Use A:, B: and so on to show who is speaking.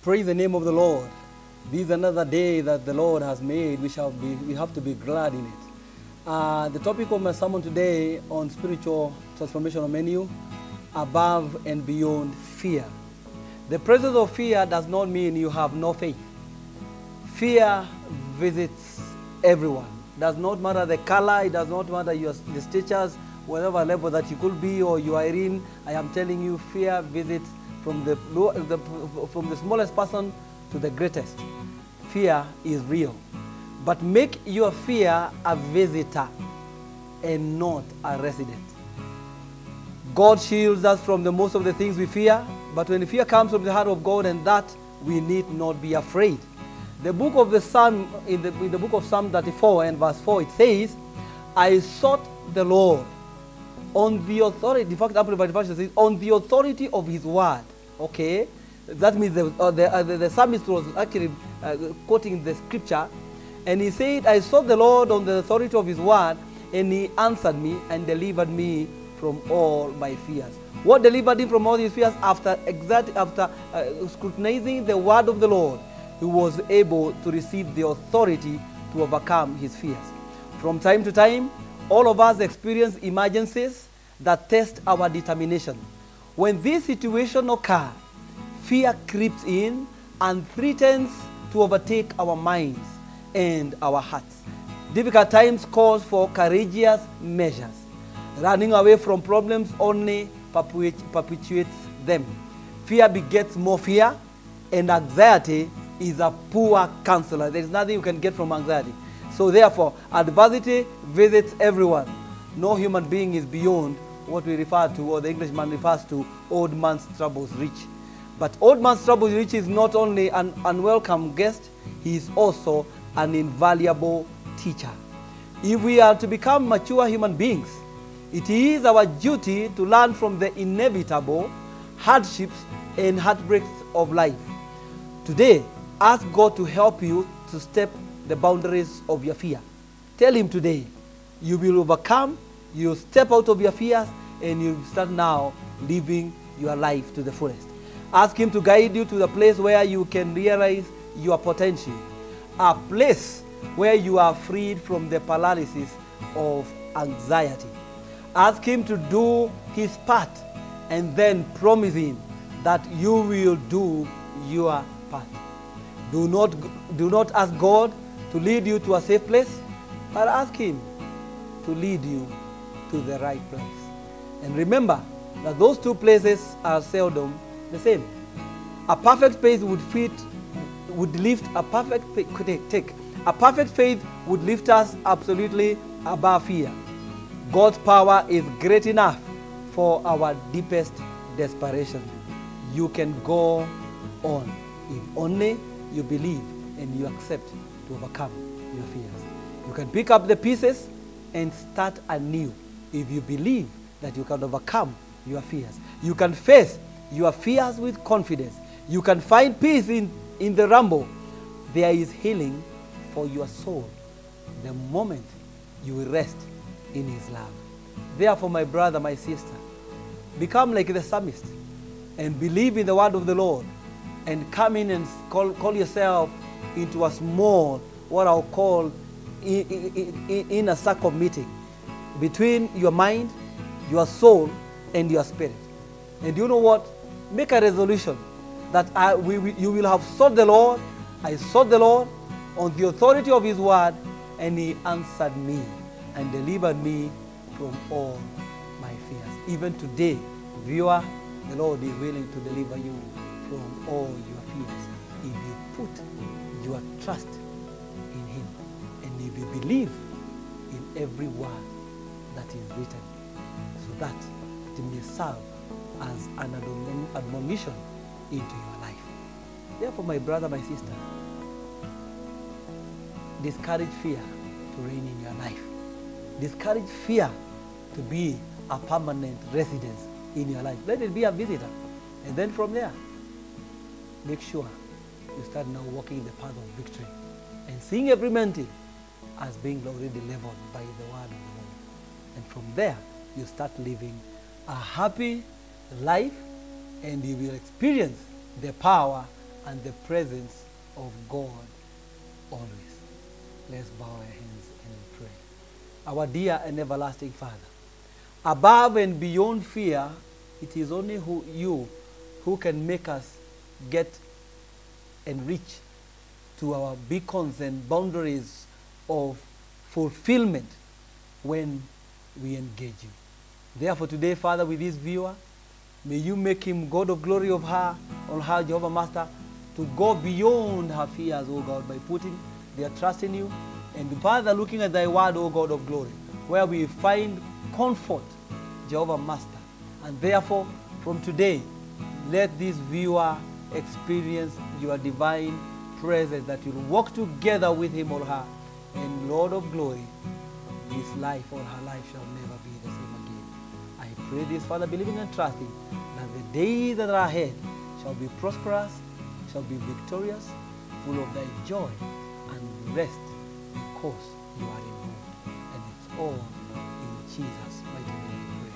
A: Praise the name of the Lord. This is another day that the Lord has made. We have to be glad in it. The topic of my sermon today on spiritual transformational menu, above and beyond fear. The presence of fear does not mean you have no faith. Fear visits everyone. Does not matter the color, it does not matter your status, whatever level that you could be or you are in. I am telling you, fear visits from the smallest person to the greatest. Fear is real. But make your fear a visitor and not a resident. God shields us from the most of the things we fear, but when fear comes from the heart of God, and that we need not be afraid. The book of the Psalm, in the book of Psalm 34 and verse 4, it says, I sought the Lord on the authority, in fact, Amplified Version says, on the authority of his word. Okay? That means the psalmist was actually quoting the scripture, and he said, I sought the Lord on the authority of his word, and he answered me and delivered me from all my fears. What delivered him from all his fears? After scrutinizing the word of the Lord, he was able to receive the authority to overcome his fears. From time to time, all of us experience emergencies that test our determination. When this situation occurs, fear creeps in and threatens to overtake our minds and our hearts. Difficult times calls for courageous measures. Running away from problems only perpetuates them. Fear begets more fear, and anxiety is a poor counselor. There is nothing you can get from anxiety. So therefore, adversity visits everyone. No human being is beyond what we refer to, or the Englishman refers to, old man's troubles reach. But old man's troubles reach is not only an unwelcome guest, he is also an invaluable teacher. If we are to become mature human beings, it is our duty to learn from the inevitable hardships and heartbreaks of life. Today, ask God to help you to step the boundaries of your fear. Tell him today, you will overcome, you'll step out of your fears, and you'll start now living your life to the fullest. Ask him to guide you to the place where you can realize your potential, a place where you are freed from the paralysis of anxiety. Ask him to do his part, and then promise him that you will do your part. Do not ask God to lead you to a safe place, but ask him to lead you to the right place. And remember that those two places are seldom the same. A perfect faith would lift a perfect faith would lift us absolutely above fear. God's power is great enough for our deepest desperation. You can go on if only you believe and you accept to overcome your fears. You can pick up the pieces and start anew if you believe that you can overcome your fears. You can face your fears with confidence. You can find peace in the rumble. There is healing for your soul the moment you will rest in his love. Therefore, my brother, my sister, become like the psalmist and believe in the word of the Lord, and come in and call yourself into a small, what I'll call in a circle meeting between your mind, your soul, and your spirit. And you know what? Make a resolution that you will have sought the Lord. I sought the Lord on the authority of his word, and he answered me and delivered me from all my fears. Even today, viewer, the Lord is willing to deliver you from all your fears if you put your trust in him and if you believe in every word that is written, so that it may serve as an admonition into your life. Therefore, my brother, my sister, discourage fear to reign in your life. Discourage fear to be a permanent residence in your life. Let it be a visitor. And then from there, make sure you start now walking the path of victory and seeing every mountain as being already leveled by the word of the Lord. And from there, you start living a happy life, and you will experience the power and the presence of God always. Let's bow our hands and pray. Our dear and everlasting Father, above and beyond fear, it is only you who can make us get and reach to our beacons and boundaries of fulfillment when we engage you. Therefore today, Father, with this viewer, may you make him God of glory on her, Jehovah Master, to go beyond her fears, O God, by putting their trust in you. And Father, looking at thy word, O God of glory, where we find comfort, Jehovah Master. And therefore, from today, let this viewer experience your divine presence, that you'll walk together with him or her. And Lord of glory, this life or her life shall never be the same again. I pray this, Father, believing and trusting that the days that are ahead shall be prosperous, shall be victorious, full of thy joy and rest, because you are involved. And it's all in Jesus' mighty name.